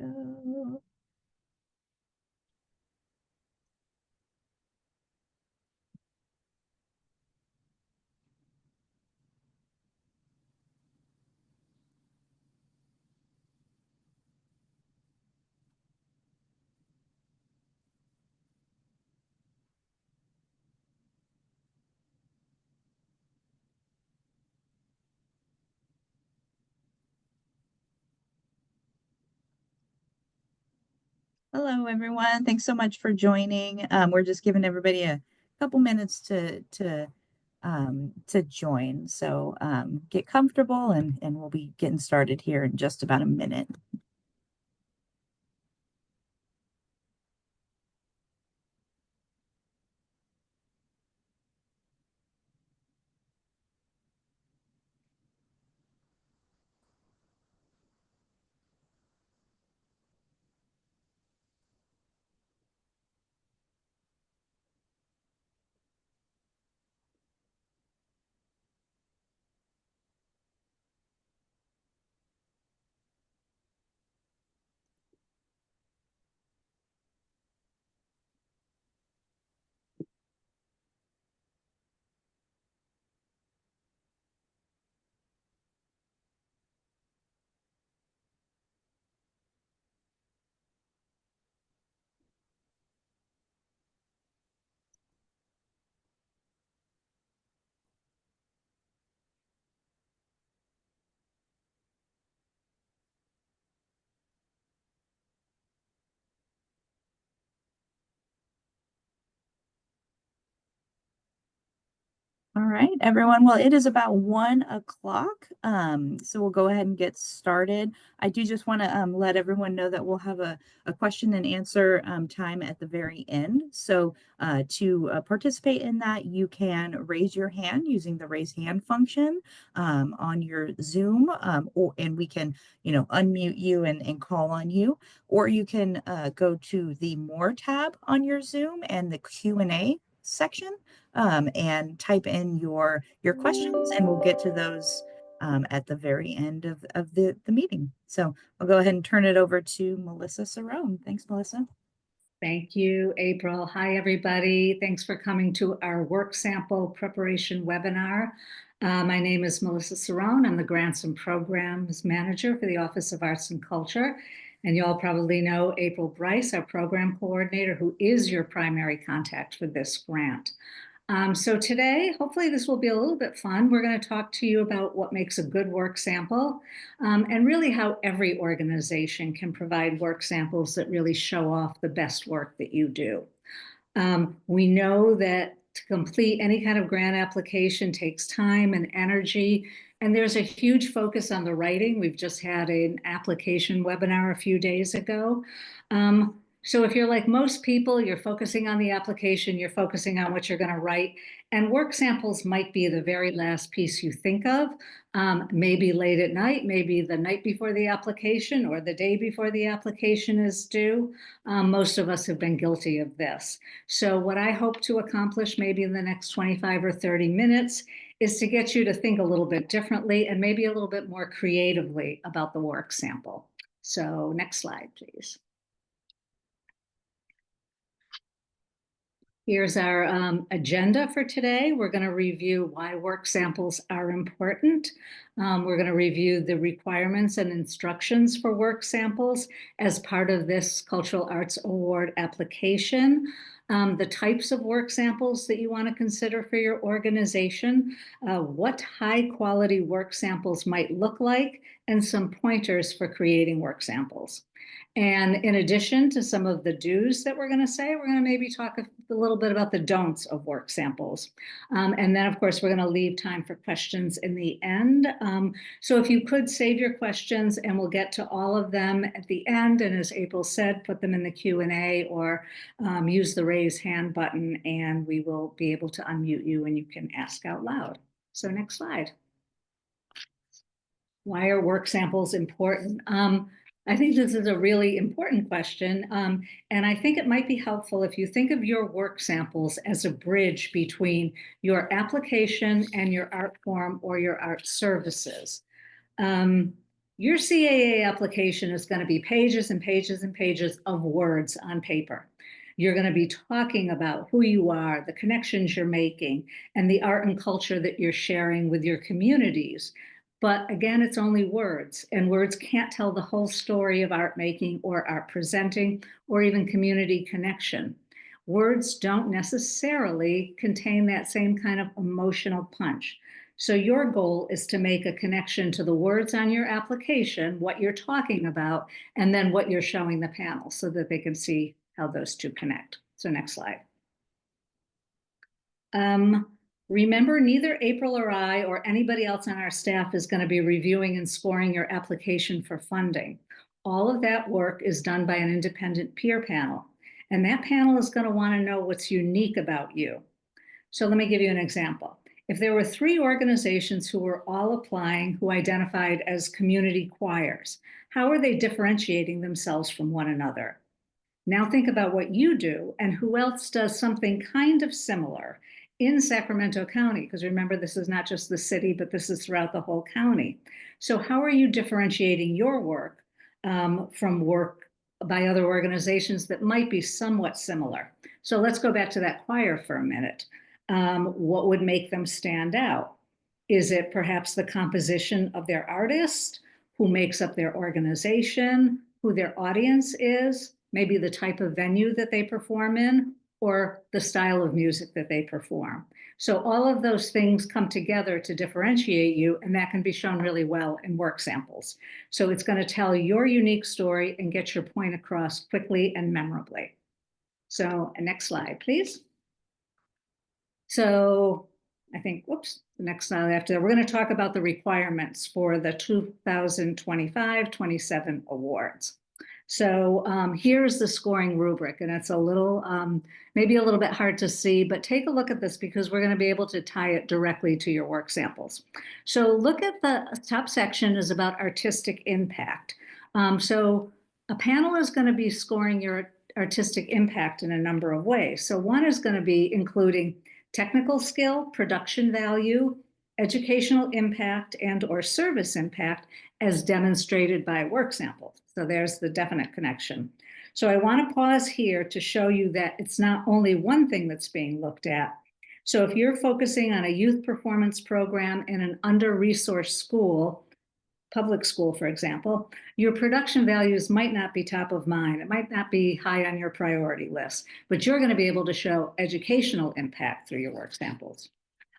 go. Hello, everyone. Thanks so much for joining. We're just giving everybody a couple minutes to join. So get comfortable and we'll be getting started here in just about a minute. All right, everyone. Well, it is about 1 o'clock. So we'll go ahead and get started. I do just want to let everyone know that we'll have a question and answer time at the very end. So to participate in that, you can raise your hand using the raise hand function on your Zoom, and we can, unmute you and call on you, or you can go to the More tab on your Zoom and the Q&A section and type in your questions, and we'll get to those at the very end of the meeting. So I'll go ahead and turn it over to Melissa Cerrone. Thanks, Melissa. Thank you, April. Hi, everybody. Thanks for coming to our work sample preparation webinar. My name is Melissa Cerrone. I'm the Grants and Programs Manager for the Office of Arts and Culture. And you all probably know April Bryce, our program coordinator, who is your primary contact for this grant. So today, hopefully this will be a little bit fun. We're going to talk to you about what makes a good work sample and really how every organization can provide work samples that really show off the best work that you do. We know that to complete any kind of grant application takes time and energy, and there's a huge focus on the writing. We've just had an application webinar a few days ago. So if you're like most people, you're focusing on the application, you're focusing on what you're going to write, and work samples might be the very last piece you think of, maybe late at night, maybe the night before the application or the day before the application is due. Most of us have been guilty of this. So what I hope to accomplish maybe in the next 25 or 30 minutes is to get you to think a little bit differently and maybe a little bit more creatively about the work sample. So next slide, please. Here's our agenda for today. We're going to review why work samples are important. We're going to review the requirements and instructions for work samples as part of this Cultural Arts Award application. The types of work samples that you want to consider for your organization, what high quality work samples might look like, and some pointers for creating work samples. And in addition to some of the do's that we're going to say, we're going to maybe talk a little bit about the don'ts of work samples. And then, of course, we're going to leave time for questions in the end. So if you could save your questions, and we'll get to all of them at the end. And as April said, put them in the Q&A or use the raise hand button, and we will be able to unmute you and you can ask out loud. So next slide. Why are work samples important? I think this is a really important question, and I think it might be helpful if you think of your work samples as a bridge between your application and your art form or your art services. Your CAA application is going to be pages and pages and pages of words on paper. You're going to be talking about who you are, the connections you're making, and the art and culture that you're sharing with your communities. But again, it's only words, and words can't tell the whole story of art making or art presenting or even community connection. Words don't necessarily contain that same kind of emotional punch. So your goal is to make a connection to the words on your application, what you're talking about, and then what you're showing the panel so that they can see how those two connect. So next slide. Remember, neither April or I or anybody else on our staff is going to be reviewing and scoring your application for funding. All of that work is done by an independent peer panel, and that panel is going to want to know what's unique about you. So let me give you an example. If there were 3 organizations who were all applying who identified as community choirs, how are they differentiating themselves from one another? Now think about what you do and who else does something kind of similar in Sacramento County, because remember, this is not just the city, but this is throughout the whole county. So how are you differentiating your work from work by other organizations that might be somewhat similar? So let's go back to that choir for a minute. What would make them stand out? Is it perhaps the composition of their artist, who makes up their organization, who their audience is, maybe the type of venue that they perform in, or the style of music that they perform? So all of those things come together to differentiate you, and that can be shown really well in work samples. So it's going to tell your unique story and get your point across quickly and memorably. So next slide, please. So I think, whoops, the next slide after that, we're going to talk about the requirements for the 2025-27 awards. So here's the scoring rubric, and it's a little, maybe a little bit hard to see, but take a look at this because we're going to be able to tie it directly to your work samples. So look at the top section is about artistic impact. So a panel is going to be scoring your artistic impact in a number of ways. So one is going to be including technical skill, production value, educational impact, and or service impact as demonstrated by work samples. So there's the definite connection. So I want to pause here to show you that it's not only one thing that's being looked at. So if you're focusing on a youth performance program in an under-resourced school, public school, for example, your production values might not be top of mind. It might not be high on your priority list, but you're going to be able to show educational impact through your work samples.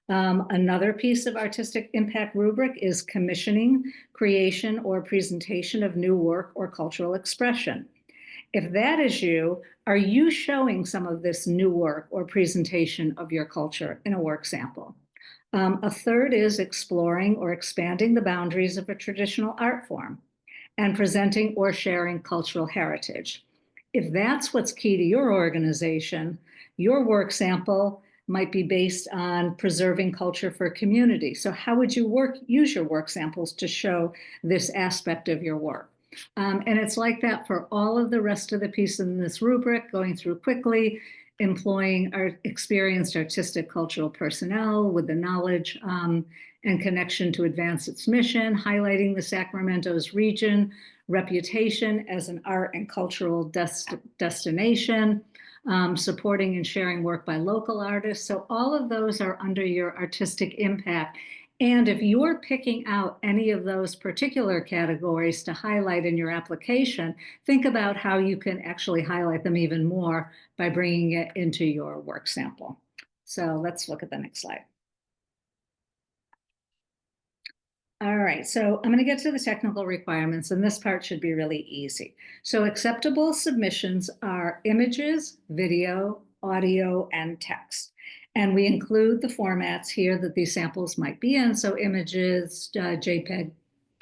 Another piece of artistic impact rubric is commissioning, creation, or presentation of new work or cultural expression. If that is you, are you showing some of this new work or presentation of your culture in a work sample? A third is exploring or expanding the boundaries of a traditional art form and presenting or sharing cultural heritage. If that's what's key to your organization, your work sample might be based on preserving culture for community. So how would you use your work samples to show this aspect of your work? And it's like that for all of the rest of the pieces in this rubric, going through quickly, employing our experienced artistic cultural personnel with the knowledge and connection to advance its mission, highlighting the Sacramento's region reputation as an art and cultural destination, supporting and sharing work by local artists. So all of those are under your artistic impact. And if you're picking out any of those particular categories to highlight in your application, think about how you can actually highlight them even more by bringing it into your work sample. So let's look at the next slide. All right, so I'm going to get to the technical requirements, and this part should be really easy. So acceptable submissions are images, video, audio, and text. And we include the formats here that these samples might be in. So images, JPEG,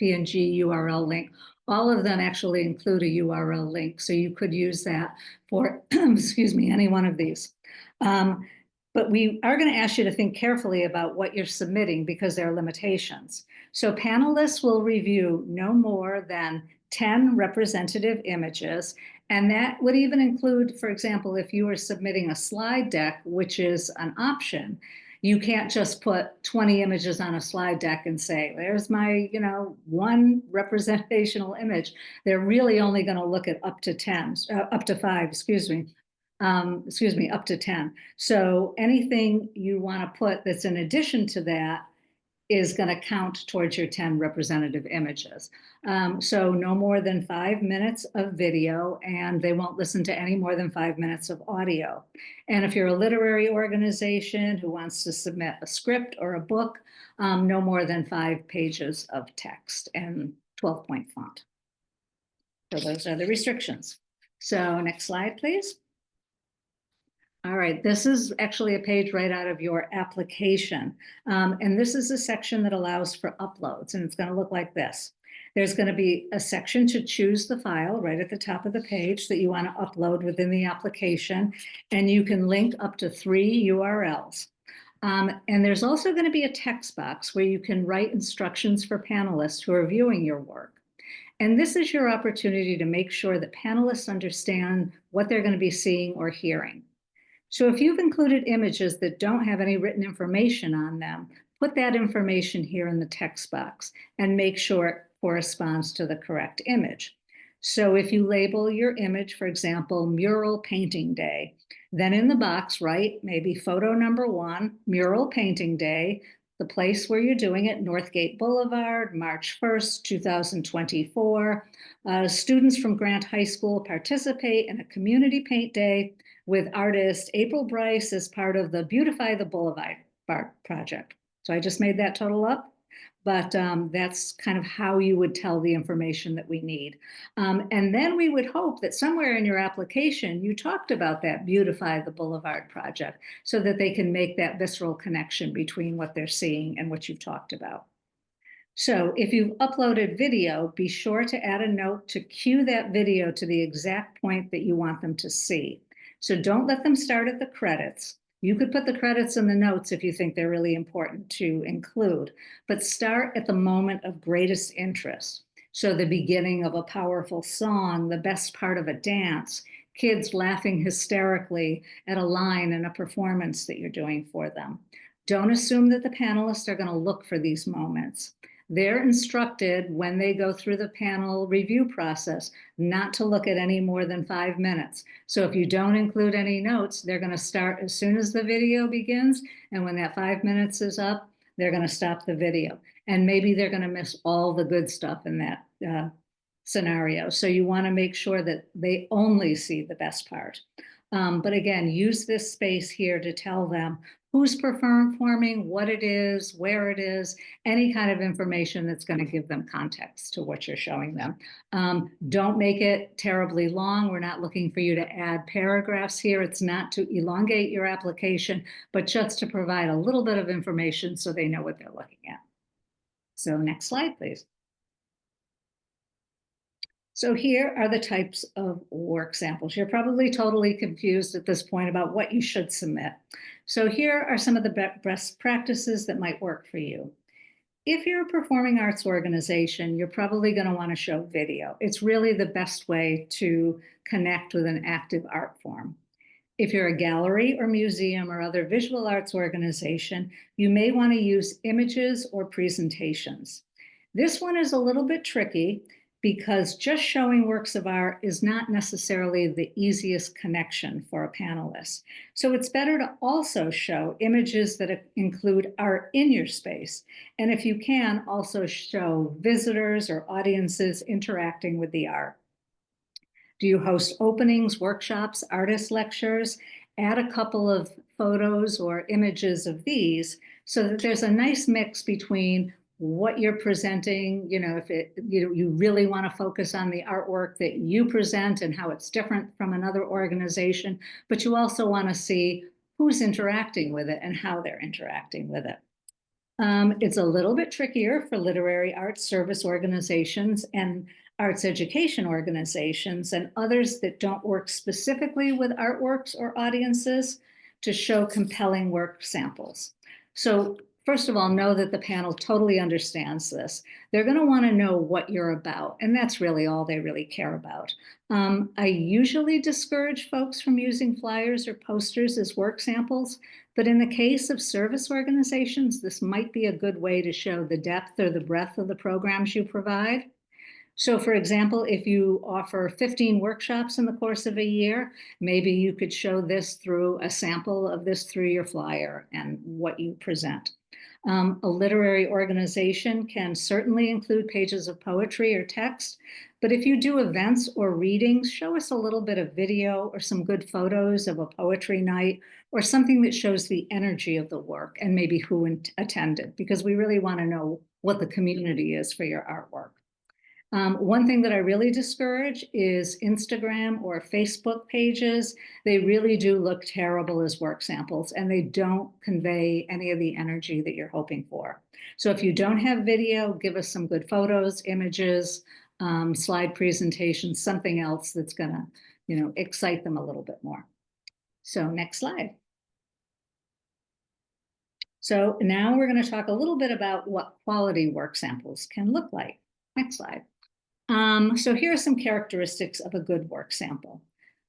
PNG, URL link, all of them actually include a URL link. So you could use that for, excuse me, any one of these. But we are going to ask you to think carefully about what you're submitting because there are limitations. So panelists will review no more than 10 representative images, and that would even include, for example, if you were submitting a slide deck, which is an option, You can't just put 20 images on a slide deck and say, there's my, one representational image. They're really only going to look at up to 10, up to 5, up to 10. So anything you want to put that's in addition to that is going to count towards your 10 representative images. So no more than 5 minutes of video, and they won't listen to any more than 5 minutes of audio. And if you're a literary organization who wants to submit a script or a book, no more than 5 pages of text and 12-point font. So those are the restrictions. So next slide, please. All right, this is actually a page right out of your application. And this is a section that allows for uploads, and it's going to look like this. There's going to be a section to choose the file right at the top of the page that you want to upload within the application, and you can link up to 3 URLs. And there's also going to be a text box where you can write instructions for panelists who are viewing your work. And this is your opportunity to make sure that panelists understand what they're going to be seeing or hearing. So if you've included images that don't have any written information on them, put that information here in the text box and make sure it corresponds to the correct image. So if you label your image, for example, Mural Painting Day, then in the box write maybe photo number 1, Mural Painting Day, the place where you're doing it, Northgate Boulevard, March 1st, 2024. Students from Grant High School participate in a community paint day with artist April Bryce as part of the Beautify the Boulevard project. So I just made that total up, but that's kind of how you would tell the information that we need. And then we would hope that somewhere in your application, you talked about that Beautify the Boulevard project so that they can make that visceral connection between what they're seeing and what you've talked about. So if you've uploaded video, be sure to add a note to cue that video to the exact point that you want them to see. So don't let them start at the credits. You could put the credits in the notes if you think they're really important to include, but start at the moment of greatest interest. So the beginning of a powerful song, the best part of a dance, kids laughing hysterically at a line in a performance that you're doing for them. Don't assume that the panelists are going to look for these moments. They're instructed when they go through the panel review process not to look at any more than 5 minutes. So if you don't include any notes, they're going to start as soon as the video begins. And when that 5 minutes is up, they're going to stop the video. And maybe they're going to miss all the good stuff in that scenario. So you want to make sure that they only see the best part. But again, use this space here to tell them who's performing, what it is, where it is, any kind of information that's going to give them context to what you're showing them. Don't make it terribly long. We're not looking for you to add paragraphs here. It's not to elongate your application, but just to provide a little bit of information so they know what they're looking at. So next slide, please. So here are the types of work samples. You're probably totally confused at this point about what you should submit. So here are some of the best practices that might work for you. If you're a performing arts organization, you're probably going to want to show video. It's really the best way to connect with an active art form. If you're a gallery or museum or other visual arts organization, you may want to use images or presentations. This one is a little bit tricky because just showing works of art is not necessarily the easiest connection for a panelist. So it's better to also show images that include art in your space. And if you can, also show visitors or audiences interacting with the art. Do you host openings, workshops, artist lectures? Add a couple of photos or images of these so that there's a nice mix between what you're presenting, if you really want to focus on the artwork that you present and how it's different from another organization, but you also want to see who's interacting with it and how they're interacting with it. It's a little bit trickier for literary arts service organizations and arts education organizations and others that don't work specifically with artworks or audiences to show compelling work samples. So first of all, know that the panel totally understands this. They're going to want to know what you're about, and that's really all they really care about. I usually discourage folks from using flyers or posters as work samples But in the case of service organizations, this might be a good way to show the depth or the breadth of the programs you provide. So for example, if you offer 15 workshops in the course of a year, maybe you could show this through a sample of this through your flyer and what you present. A literary organization can certainly include pages of poetry or text, but if you do events or readings, show us a little bit of video or some good photos of a poetry night or something that shows the energy of the work and maybe who attended, because we really want to know what the community is for your artwork. One thing that I really discourage is Instagram or Facebook pages. They really do look terrible as work samples, and they don't convey any of the energy that you're hoping for. So if you don't have video, give us some good photos, images, slide presentations, something else that's gonna, excite them a little bit more. So next slide. So now we're going to talk a little bit about what quality work samples can look like. Next slide. So here are some characteristics of a good work sample.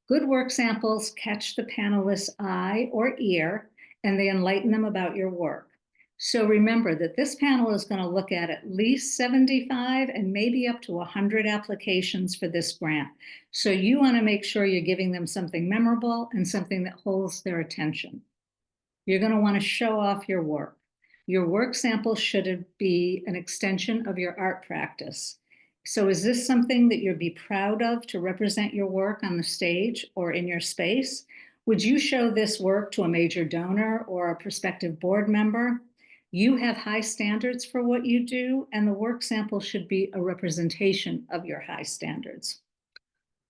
Good work samples catch the panelist's eye or ear, and they enlighten them about your work. So remember that this panel is going to look at least 75 and maybe up to 100 applications for this grant. So you want to make sure you're giving them something memorable and something that holds their attention. You're going to want to show off your work. Your work sample should be an extension of your art practice. So is this something that you'd be proud of to represent your work on the stage or in your space? Would you show this work to a major donor or a prospective board member? You have high standards for what you do, and the work sample should be a representation of your high standards.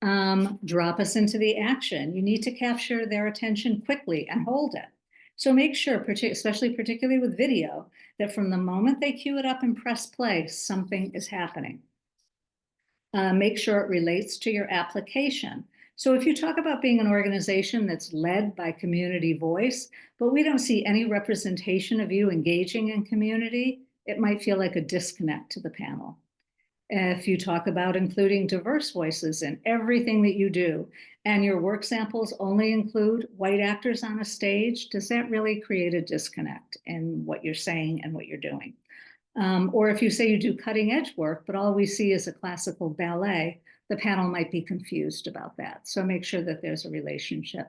Drop us into the action. You need to capture their attention quickly and hold it. So make sure, particularly with video, that from the moment they cue it up and press play, something is happening. Make sure it relates to your application. So if you talk about being an organization that's led by community voice, but we don't see any representation of you engaging in community, it might feel like a disconnect to the panel. If you talk about including diverse voices in everything that you do, and your work samples only include white actors on a stage, does that really create a disconnect in what you're saying and what you're doing? Or if you say you do cutting edge work, but all we see is a classical ballet, the panel might be confused about that. So make sure that there's a relationship.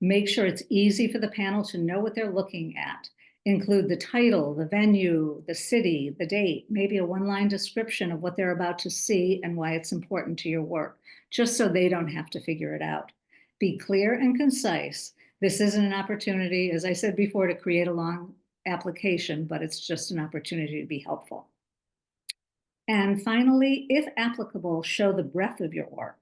Make sure it's easy for the panel to know what they're looking at. Include the title, the venue, the city, the date, maybe a one-line description of what they're about to see and why it's important to your work, just so they don't have to figure it out. Be clear and concise. This isn't an opportunity, as I said before, to create a long application, but it's just an opportunity to be helpful. And finally, if applicable, show the breadth of your work.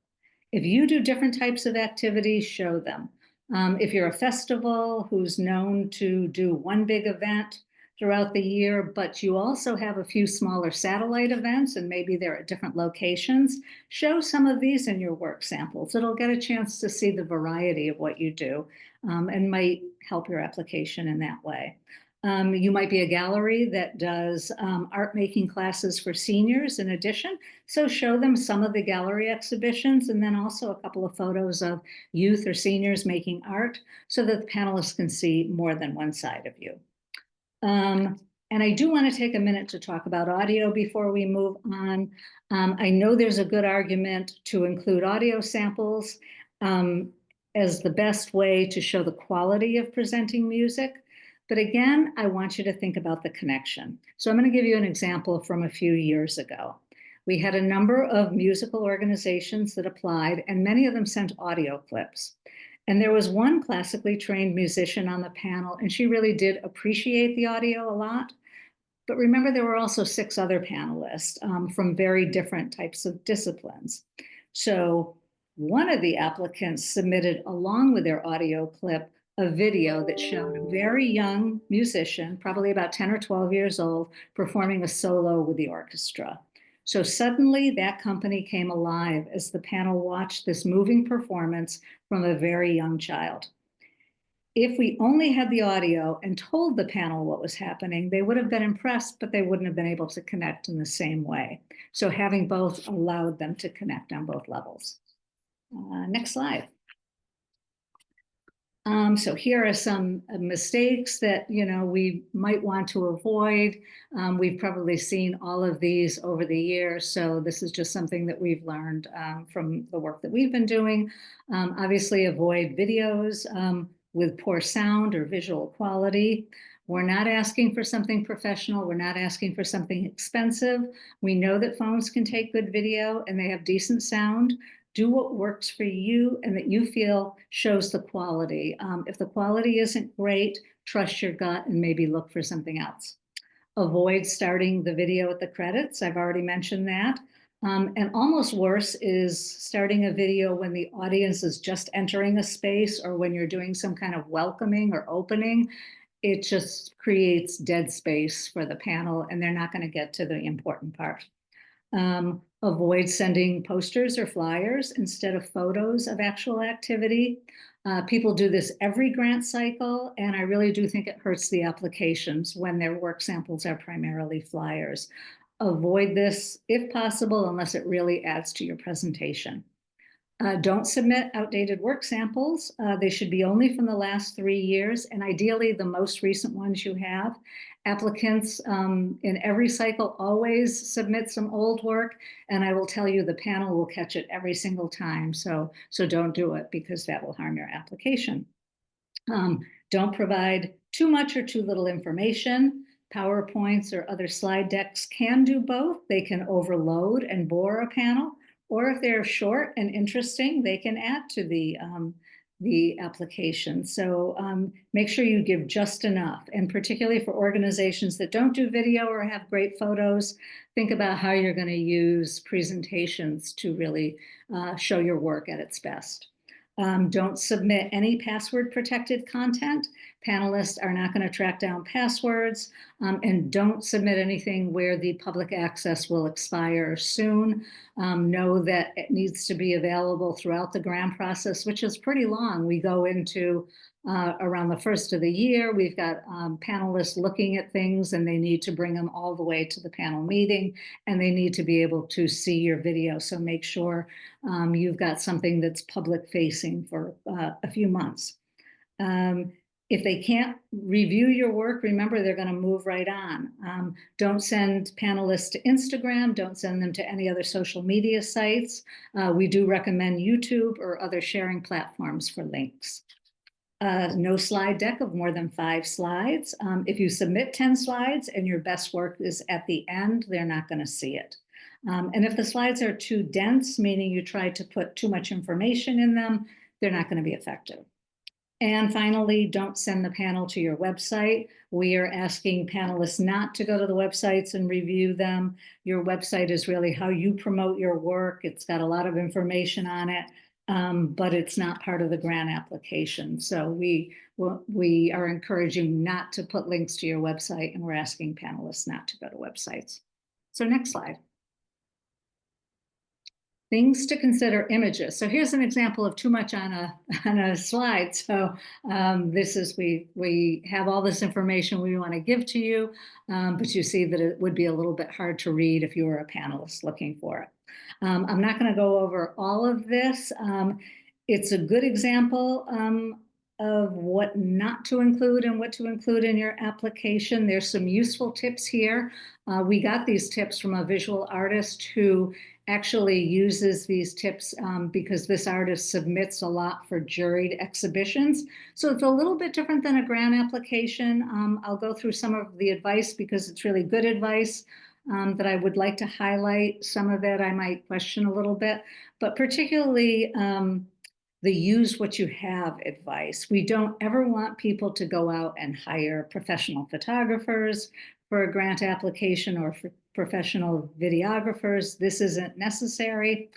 If you do different types of activities, show them. If you're a festival who's known to do one big event throughout the year, but you also have a few smaller satellite events and maybe they're at different locations, show some of these in your work samples. It'll get a chance to see the variety of what you do and might help your application in that way. You might be a gallery that does art making classes for seniors in addition. So show them some of the gallery exhibitions and then also a couple of photos of youth or seniors making art so that the panelists can see more than one side of you. And I do want to take a minute to talk about audio before we move on. I know there's a good argument to include audio samples as the best way to show the quality of presenting music. But again, I want you to think about the connection. So I'm going to give you an example from a few years ago. We had a number of musical organizations that applied, and many of them sent audio clips. And there was one classically trained musician on the panel, and she really did appreciate the audio a lot. But remember, there were also 6 other panelists from very different types of disciplines. So one of the applicants submitted, along with their audio clip, a video that showed a very young musician, probably about 10 or 12 years old, performing a solo with the orchestra. So suddenly that company came alive as the panel watched this moving performance from a very young child. If we only had the audio and told the panel what was happening, they would have been impressed, but they wouldn't have been able to connect in the same way. So having both allowed them to connect on both levels. Next slide. So here are some mistakes that, we might want to avoid. We've probably seen all of these over the years, so this is just something that we've learned from the work that we've been doing. Obviously, avoid videos with poor sound or visual quality. We're not asking for something professional. We're not asking for something expensive. We know that phones can take good video and they have decent sound. Do what works for you and that you feel shows the quality. If the quality isn't great, trust your gut and maybe look for something else. Avoid starting the video at the credits. I've already mentioned that. And almost worse is starting a video when the audience is just entering a space or when you're doing some kind of welcoming or opening. It just creates dead space for the panel and they're not going to get to the important part. Avoid sending posters or flyers instead of photos of actual activity. People do this every grant cycle, and I really do think it hurts the applications when their work samples are primarily flyers. Avoid this if possible, unless it really adds to your presentation. Don't submit outdated work samples. They should be only from the last 3 years, and ideally the most recent ones you have. Applicants in every cycle always submit some old work, and I will tell you the panel will catch it every single time. So don't do it because that will harm your application. Don't provide too much or too little information. PowerPoints or other slide decks can do both. They can overload and bore a panel, or if they're short and interesting, they can add to the application. So make sure you give just enough. And particularly for organizations that don't do video or have great photos, think about how you're going to use presentations to really show your work at its best. Don't submit any password protected content. Panelists are not going to track down passwords, and don't submit anything where the public access will expire soon. Know that it needs to be available throughout the grant process, which is pretty long. We go into around the first of the year. We've got panelists looking at things and they need to bring them all the way to the panel meeting and they need to be able to see your video. So make sure you've got something that's public facing for a few months. If they can't review your work, remember they're going to move right on. Don't send panelists to Instagram. Don't send them to any other social media sites. We do recommend YouTube or other sharing platforms for links. No slide deck of more than 5 slides. If you submit 10 slides and your best work is at the end, they're not going to see it. And if the slides are too dense, meaning you try to put too much information in them, they're not going to be effective. And finally, don't send the panel to your website. We are asking panelists not to go to the websites and review them. Your website is really how you promote your work. It's got a lot of information on it, but it's not part of the grant application. So we are encouraging not to put links to your website, and we're asking panelists not to go to websites. So next slide. Things to consider images. So here's an example of too much on a slide. So this is, we have all this information we want to give to you, but you see that it would be a little bit hard to read if you were a panelist looking for it. I'm not going to go over all of this. It's a good example of what not to include and what to include in your application. There's some useful tips here. We got these tips from a visual artist who actually uses these tips because this artist submits a lot for juried exhibitions. So it's a little bit different than a grant application. I'll go through some of the advice because it's really good advice that I would like to highlight. Some of it I might question a little bit, but particularly the use what you have advice. We don't ever want people to go out and hire professional photographers for a grant application or for professional videographers. This isn't necessary.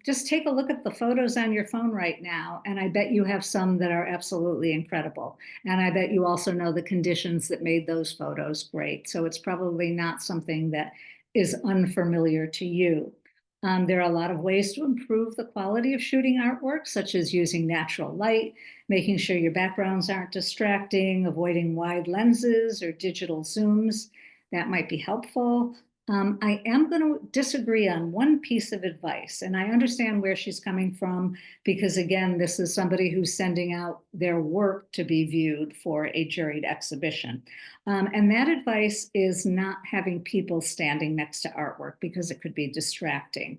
Just take a look at the photos on your phone right now, and I bet you have some that are absolutely incredible. And I bet you also know the conditions that made those photos great. So it's probably not something that is unfamiliar to you. There are a lot of ways to improve the quality of shooting artwork, such as using natural light, making sure your backgrounds aren't distracting, avoiding wide lenses or digital zooms. That might be helpful. I am going to disagree on one piece of advice, and I understand where she's coming from because, again, this is somebody who's sending out their work to be viewed for a juried exhibition. And that advice is not having people standing next to artwork because it could be distracting.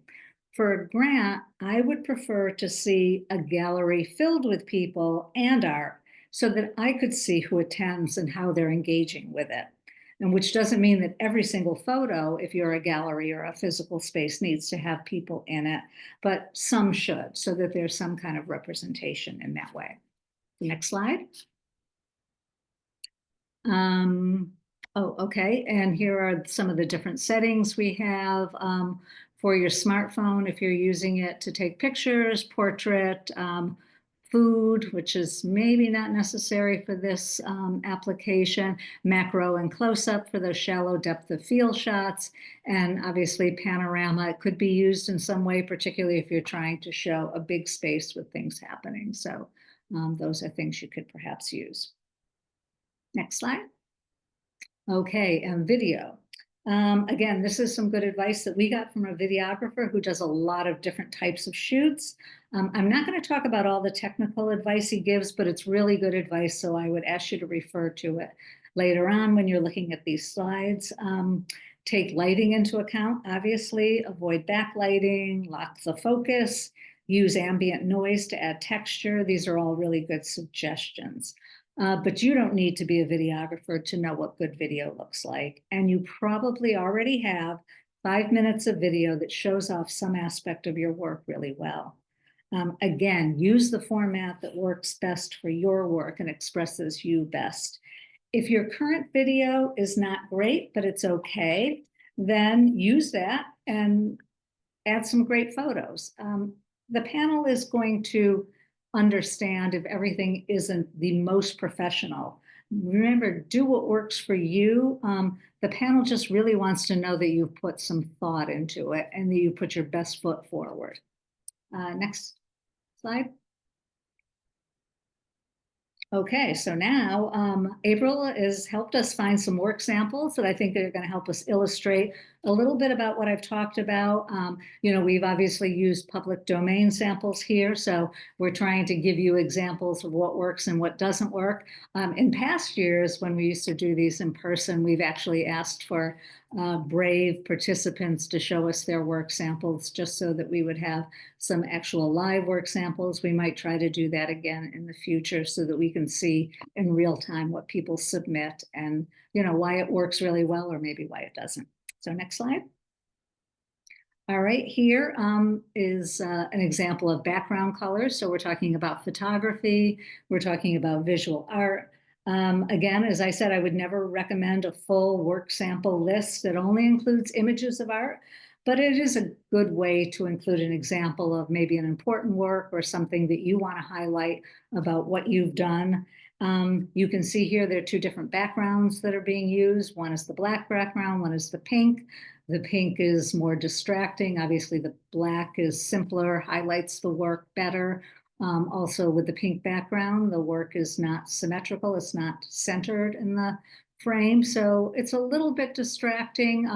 For a grant, I would prefer to see a gallery filled with people and art so that I could see who attends and how they're engaging with it. And which doesn't mean that every single photo, if you're a gallery or a physical space, needs to have people in it, but some should, so that there's some kind of representation in that way. Next slide. Oh, okay. And here are some of the different settings we have for your smartphone if you're using it to take pictures, portrait, food, which is maybe not necessary for this application, macro and close-up for those shallow depth of field shots, and obviously panorama. It could be used in some way, particularly if you're trying to show a big space with things happening. So those are things you could perhaps use. Next slide. Okay, and video. Again, this is some good advice that we got from a videographer who does a lot of different types of shoots. I'm not going to talk about all the technical advice he gives, but it's really good advice, so I would ask you to refer to it later on when you're looking at these slides. Take lighting into account, obviously, avoid backlighting, lock the focus, use ambient noise to add texture. These are all really good suggestions. But you don't need to be a videographer to know what good video looks like. And you probably already have 5 minutes of video that shows off some aspect of your work really well. Again, use the format that works best for your work and expresses you best. If your current video is not great, but it's okay, then use that and add some great photos. The panel is going to understand if everything isn't the most professional. Remember, do what works for you. The panel just really wants to know that you've put some thought into it and that you put your best foot forward. Next slide. Okay, so now April has helped us find some work samples that I think are going to help us illustrate a little bit about what I've talked about. We've obviously used public domain samples here, so we're trying to give you examples of what works and what doesn't work. In past years, when we used to do these in person, we've actually asked for brave participants to show us their work samples just so that we would have some actual live work samples. We might try to do that again in the future so that we can see in real time what people submit and why it works really well or maybe why it doesn't. So next slide. All right, here is an example of background colors. So we're talking about photography, we're talking about visual art. Again, as I said, I would never recommend a full work sample list that only includes images of art, but it is a good way to include an example of maybe an important work or something that you want to highlight about what you've done. You can see here there are two different backgrounds that are being used. One is the black background, one is the pink. The pink is more distracting. Obviously, the black is simpler, highlights the work better. Also, with the pink background, the work is not symmetrical. It's not centered in the frame. So it's a little bit distracting.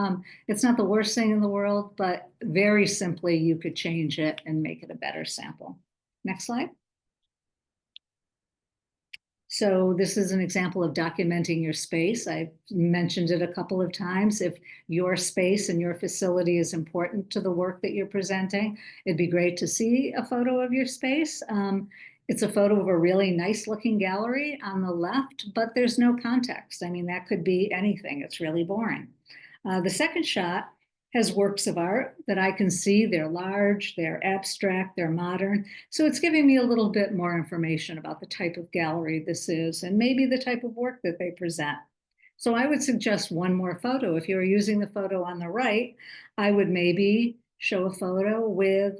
It's not the worst thing in the world, but very simply, you could change it and make it a better sample. Next slide. So this is an example of documenting your space. I've mentioned it a couple of times. If your space and your facility is important to the work that you're presenting, it'd be great to see a photo of your space. It's a photo of a really nice looking gallery on the left, but there's no context. I mean, that could be anything. It's really boring. The second shot has works of art that I can see. They're large, they're abstract, they're modern. So it's giving me a little bit more information about the type of gallery this is and maybe the type of work that they present. So I would suggest one more photo. If you're using the photo on the right, I would maybe show a photo with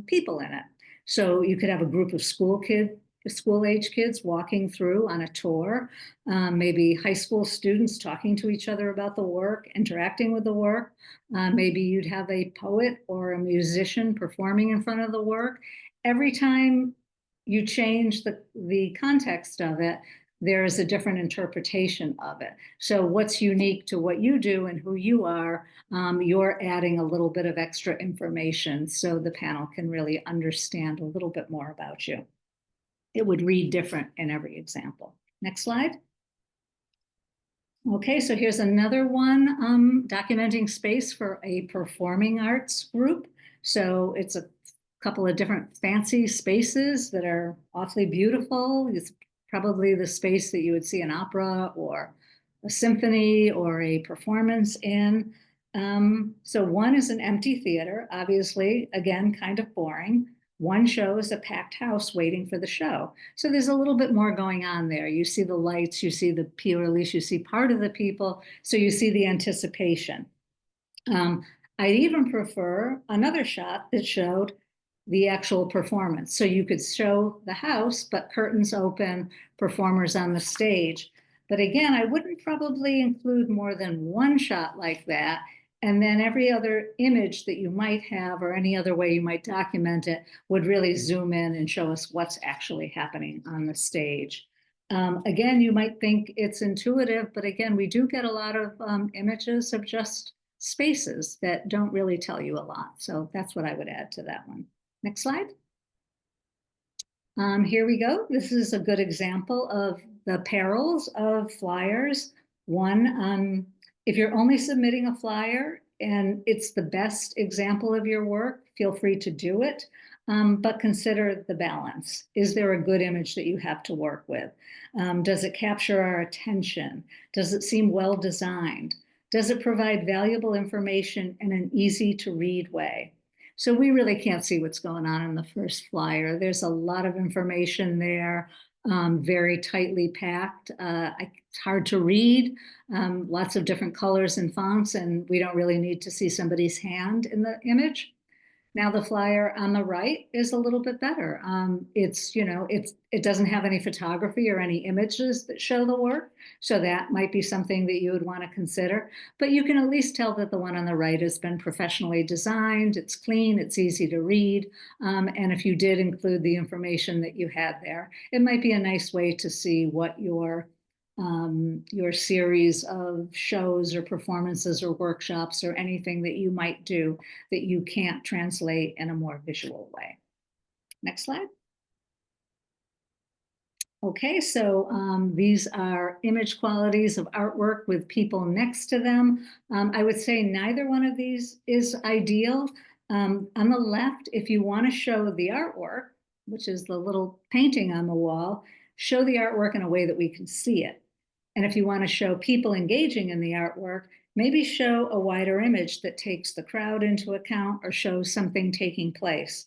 people in it. So you could have a group of school-age kids walking through on a tour, maybe high school students talking to each other about the work, interacting with the work. Maybe you'd have a poet or a musician performing in front of the work. Every time you change the context of it, there is a different interpretation of it. So what's unique to what you do and who you are, you're adding a little bit of extra information so the panel can really understand a little bit more about you. It would read different in every example. Next slide. Okay, so here's another one, documenting space for a performing arts group. So it's a couple of different fancy spaces that are awfully beautiful. It's probably the space that you would see an opera or a symphony or a performance in. So one is an empty theater, obviously, again, kind of boring. One shows a packed house waiting for the show. So there's a little bit more going on there. You see the lights, you see the P release, you see part of the people, so you see the anticipation. I'd even prefer another shot that showed the actual performance. So you could show the house, but curtains open, performers on the stage. But again, I wouldn't probably include more than one shot like that. And then every other image that you might have or any other way you might document it would really zoom in and show us what's actually happening on the stage. Again, you might think it's intuitive, but again, we do get a lot of images of just spaces that don't really tell you a lot. So that's what I would add to that one. Next slide. Here we go. This is a good example of the perils of flyers. One, if you're only submitting a flyer and it's the best example of your work, feel free to do it. But consider the balance. Is there a good image that you have to work with? Does it capture our attention? Does it seem well designed? Does it provide valuable information in an easy to read way? So we really can't see what's going on in the first flyer. There's a lot of information there, very tightly packed. It's hard to read, lots of different colors and fonts, and we don't really need to see somebody's hand in the image. Now the flyer on the right is a little bit better. It doesn't have any photography or any images that show the work. So that might be something that you would want to consider. But you can at least tell that the one on the right has been professionally designed. It's clean, it's easy to read. And if you did include the information that you had there, it might be a nice way to see what your series of shows or performances or workshops or anything that you might do that you can't translate in a more visual way. Next slide. Okay, so these are image qualities of artwork with people next to them. I would say neither one of these is ideal. On the left, if you want to show the artwork, which is the little painting on the wall, show the artwork in a way that we can see it. And if you want to show people engaging in the artwork, maybe show a wider image that takes the crowd into account or shows something taking place.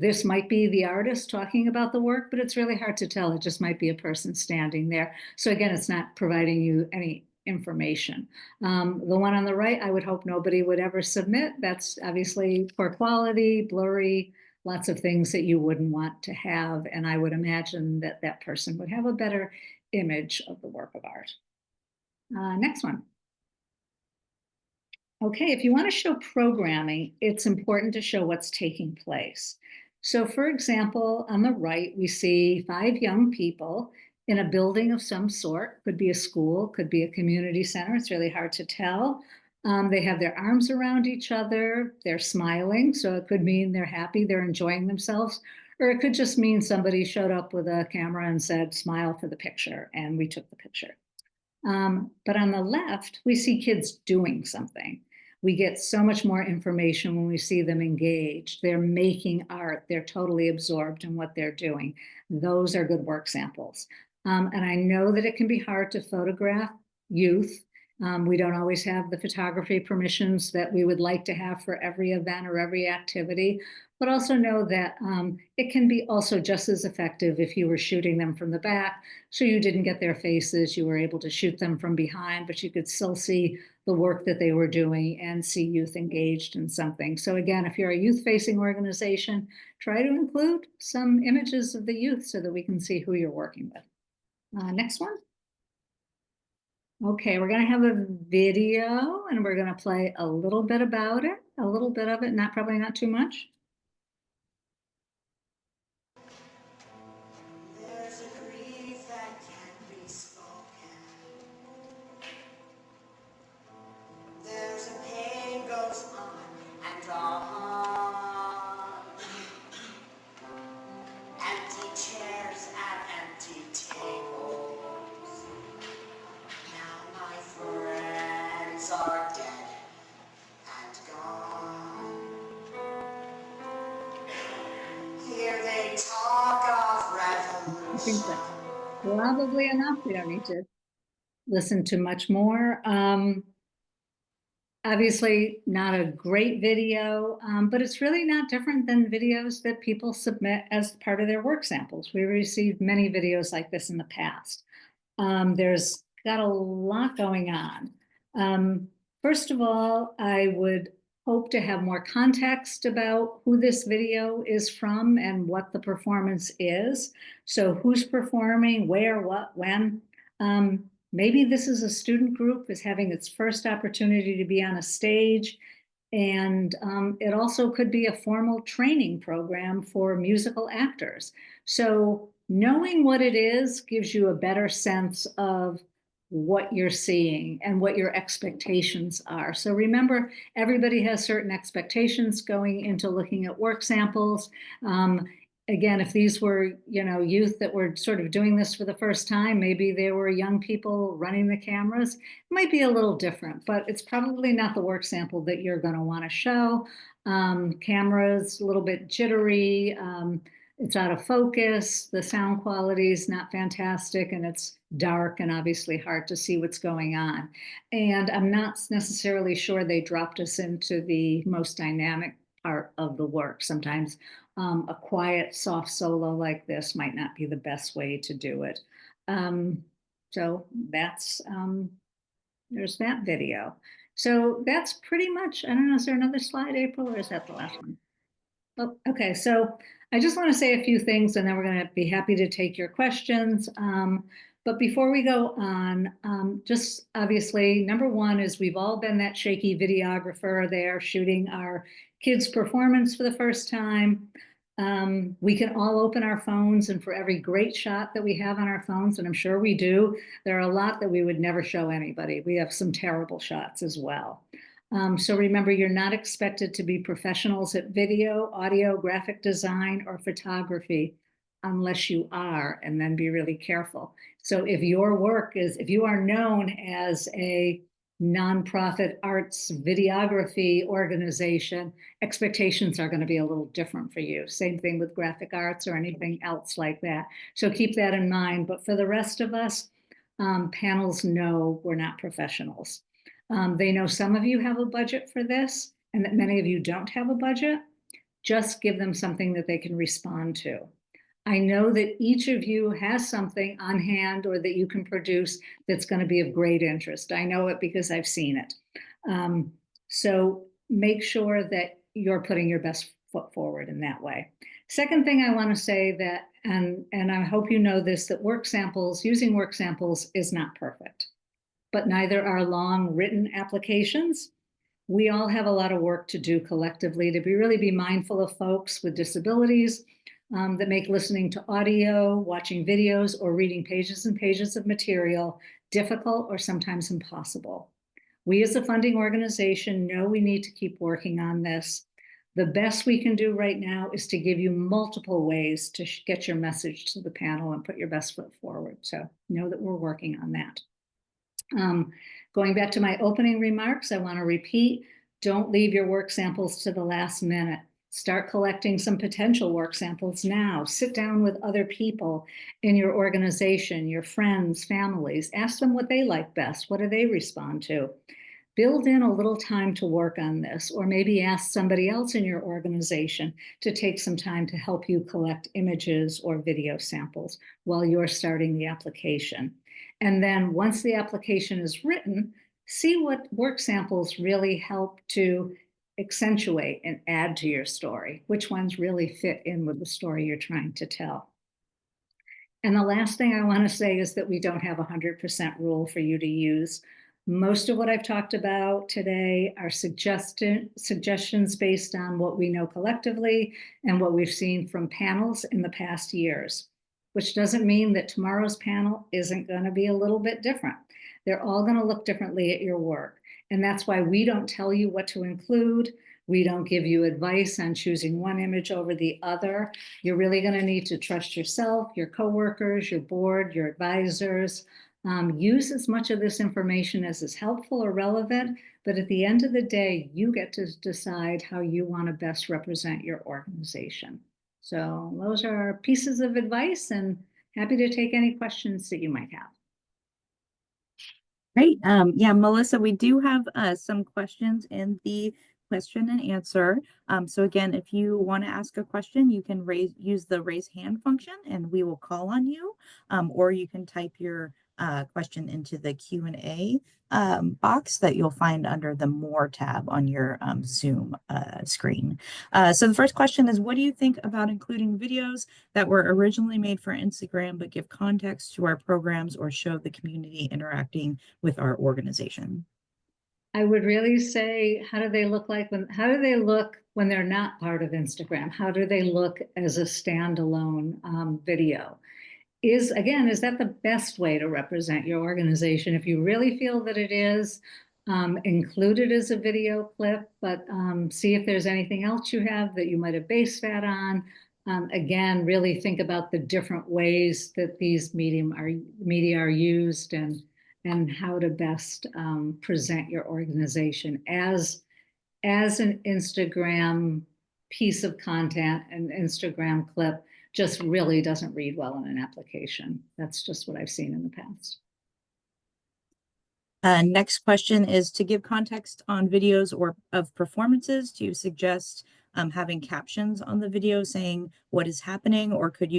This might be the artist talking about the work, but it's really hard to tell. It just might be a person standing there. So again, it's not providing you any information. The one on the right, I would hope nobody would ever submit. That's obviously poor quality, blurry, lots of things that you wouldn't want to have. And I would imagine that that person would have a better image of the work of art. Next one. Okay, if you want to show programming, it's important to show what's taking place. So for example, on the right, we see 5 young people in a building of some sort. Could be a school, could be a community center. It's really hard to tell. They have their arms around each other. They're smiling, so it could mean they're happy, they're enjoying themselves. Or it could just mean somebody showed up with a camera and said, smile for the picture, and we took the picture. But on the left, we see kids doing something. We get so much more information when we see them engaged. They're making art. They're totally absorbed in what they're doing. Those are good work samples. And I know that it can be hard to photograph youth. We don't always have the photography permissions that we would like to have for every event or every activity, but also know that it can be also just as effective if you were shooting them from the back. So you didn't get their faces, you were able to shoot them from behind, but you could still see the work that they were doing and see youth engaged in something. So again, if you're a youth-facing organization, try to include some images of the youth so that we can see who you're working with. Next one. Okay, we're going to have a video and we're going to play a little bit about it, a little bit of it, probably not too much. There's a grief that can't I think that's probably enough. We don't need to listen to much more. Obviously not a great video, but it's really not different than videos that people submit as part of their work samples. We received many videos like this in the past. There's got a lot going on. First of all, I would hope to have more context about who this video is from and what the performance is. So who's performing, where, what, when. Maybe this is a student group is having its first opportunity to be on a stage. And it also could be a formal training program for musical actors. So knowing what it is gives you a better sense of what you're seeing and what your expectations are. So remember, everybody has certain expectations going into looking at work samples. Again, if these were, youth that were sort of doing this for the first time, maybe they were young people running the cameras, it might be a little different, but it's probably not the work sample that you're going to want to show. Cameras, a little bit jittery. It's out of focus. The sound quality is not fantastic, and it's dark and obviously hard to see what's going on. And I'm not necessarily sure they dropped us into the most dynamic part of the work. Sometimes a quiet, soft solo like this might not be the best way to do it. So that's, there's that video. So that's pretty much, I don't know, is there another slide, April, or is that the last one? Oh, okay, so I just want to say a few things and then we're going to be happy to take your questions. But before we go on, just obviously, number one is we've all been that shaky videographer there shooting our kids' performance for the first time. We can all open our phones, and for every great shot that we have on our phones, and I'm sure we do, there are a lot that we would never show anybody. We have some terrible shots as well. So remember, you're not expected to be professionals at video, audio, graphic design, or photography unless you are, and then be really careful. So if your work is, if you are known as a nonprofit arts videography organization, expectations are going to be a little different for you. Same thing with graphic arts or anything else like that. So keep that in mind. But for the rest of us, panels know we're not professionals. They know some of you have a budget for this and that many of you don't have a budget. Just give them something that they can respond to. I know that each of you has something on hand or that you can produce that's going to be of great interest. I know it because I've seen it. So make sure that you're putting your best foot forward in that way. Second thing I want to say that, and I hope you know this, that work samples, using work samples is not perfect, but neither are long written applications. We all have a lot of work to do collectively to really be mindful of folks with disabilities that make listening to audio, watching videos, or reading pages and pages of material difficult or sometimes impossible. We as a funding organization know we need to keep working on this. The best we can do right now is to give you multiple ways to get your message to the panel and put your best foot forward. So know that we're working on that. Going back to my opening remarks, I want to repeat, don't leave your work samples to the last minute. Start collecting some potential work samples now. Sit down with other people in your organization, your friends, families. Ask them what they like best. What do they respond to? Build in a little time to work on this, or maybe ask somebody else in your organization to take some time to help you collect images or video samples while you're starting the application. And then once the application is written, see what work samples really help to accentuate and add to your story, which ones really fit in with the story you're trying to tell. And the last thing I want to say is that we don't have a 100% rule for you to use. Most of what I've talked about today are suggestions based on what we know collectively and what we've seen from panels in the past years, which doesn't mean that tomorrow's panel isn't going to be a little bit different. They're all going to look differently at your work. And that's why we don't tell you what to include. We don't give you advice on choosing one image over the other. You're really going to need to trust yourself, your coworkers, your board, your advisors. Use as much of this information as is helpful or relevant, but at the end of the day, you get to decide how you want to best represent your organization. So those are pieces of advice, and happy to take any questions that you might have. Great. Yeah, Melissa, we do have some questions in the question and answer. So again, if you want to ask a question, you can use the raise hand function and we will call on you. Or you can type your question into the Q&A box that you'll find under the More tab on your Zoom screen. So the first question is, what do you think about including videos that were originally made for Instagram but give context to our programs or show the community interacting with our organization? I would really say, how do they look when they're not part of Instagram? How do they look as a standalone video? Is that the best way to represent your organization? If you really feel that it is, include it as a video clip, but see if there's anything else you have that you might have based that on. Again, really think about the different ways that these media are used and how to best present your organization as an Instagram piece of content, an Instagram clip just really doesn't read well in an application. That's just what I've seen in the past. Next question is, to give context on videos or of performances, do you suggest having captions on the video saying what is happening, or could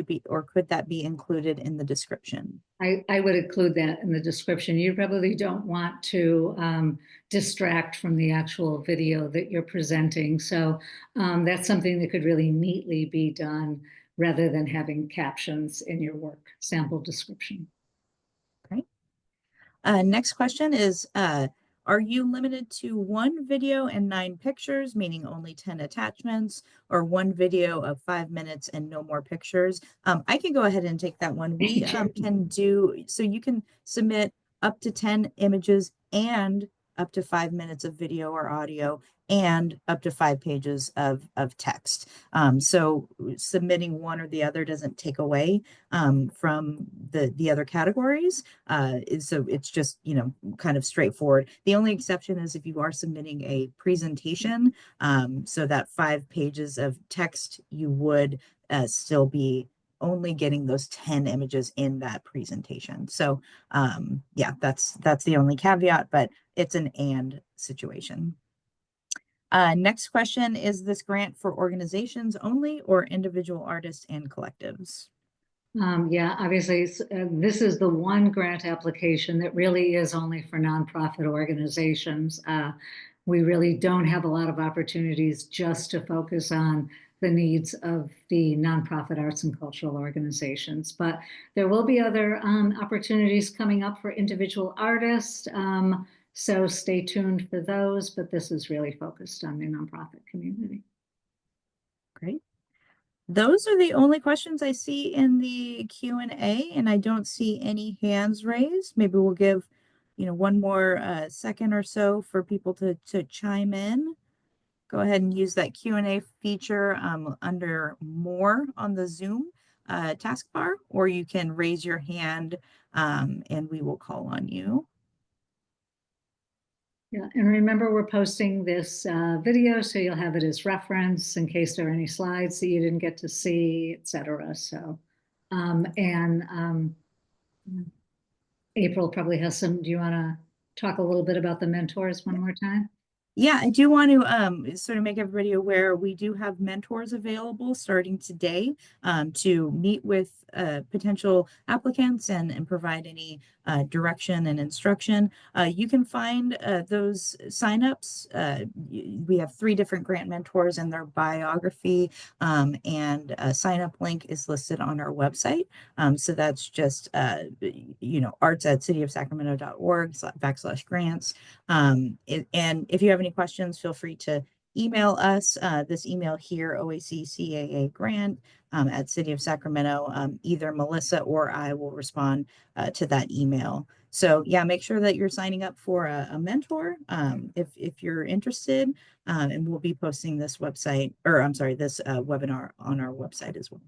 that be included in the description? I would include that in the description. You probably don't want to distract from the actual video that you're presenting. So that's something that could really neatly be done rather than having captions in your work sample description. Great. Next question is, are you limited to one video and 9 pictures, meaning only 10 attachments, or one video of 5 minutes and no more pictures? I can go ahead and take that one. We can do, so you can submit up to 10 images and up to 5 minutes of video or audio and up to 5 pages of text. So submitting one or the other doesn't take away from the other categories. So it's just, kind of straightforward. The only exception is if you are submitting a presentation, so that 5 pages of text, you would still be only getting those 10 images in that presentation. So yeah, that's the only caveat, but it's an and situation. Next question, is this grant for organizations only or individual artists and collectives? Yeah, obviously, this is the one grant application that really is only for nonprofit organizations. We really don't have a lot of opportunities just to focus on the needs of the nonprofit arts and cultural organizations. But there will be other opportunities coming up for individual artists. So stay tuned for those, but this is really focused on the nonprofit community. Great. Those are the only questions I see in the Q&A, and I don't see any hands raised. Maybe we'll give, one more second or so for people to chime in. Go ahead and use that Q&A feature under More on the Zoom taskbar, or you can raise your hand and we will call on you. Yeah, and remember, we're posting this video, so you'll have it as reference in case there are any slides that you didn't get to see, etc. So, April probably has some. Do you want to talk a little bit about the mentors one more time? Yeah, I do want to sort of make everybody aware we do have mentors available starting today to meet with potential applicants and provide any direction and instruction. You can find those signups. We have 3 different grant mentors and their biography, and a sign up link is listed on our website. So that's just, arts@cityofsacramento.org/grants. And if you have any questions, feel free to email us this email here, OAC-CAA grant at City of Sacramento. Either Melissa or I will respond to that email. So yeah, make sure that you're signing up for a mentor if you're interested, and we'll be posting this webinar on our website as well.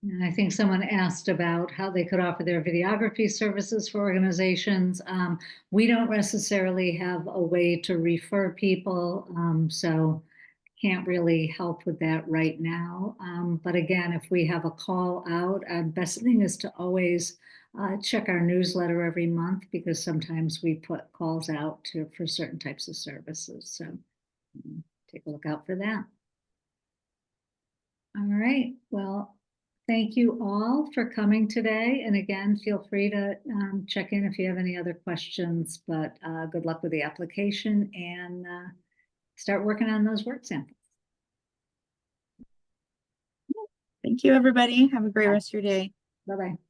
And I think someone asked about how they could offer their videography services for organizations. We don't necessarily have a way to refer people. So can't really help with that right now. But again, if we have a call out, best thing is to always check our newsletter every month, because sometimes we put calls out for certain types of services. So take a look out for that. All right. Well, thank you all for coming today. And again, feel free to check in if you have any other questions, but good luck with the application, and start working on those work samples. Thank you, everybody. Have a great rest of your day. Bye-bye.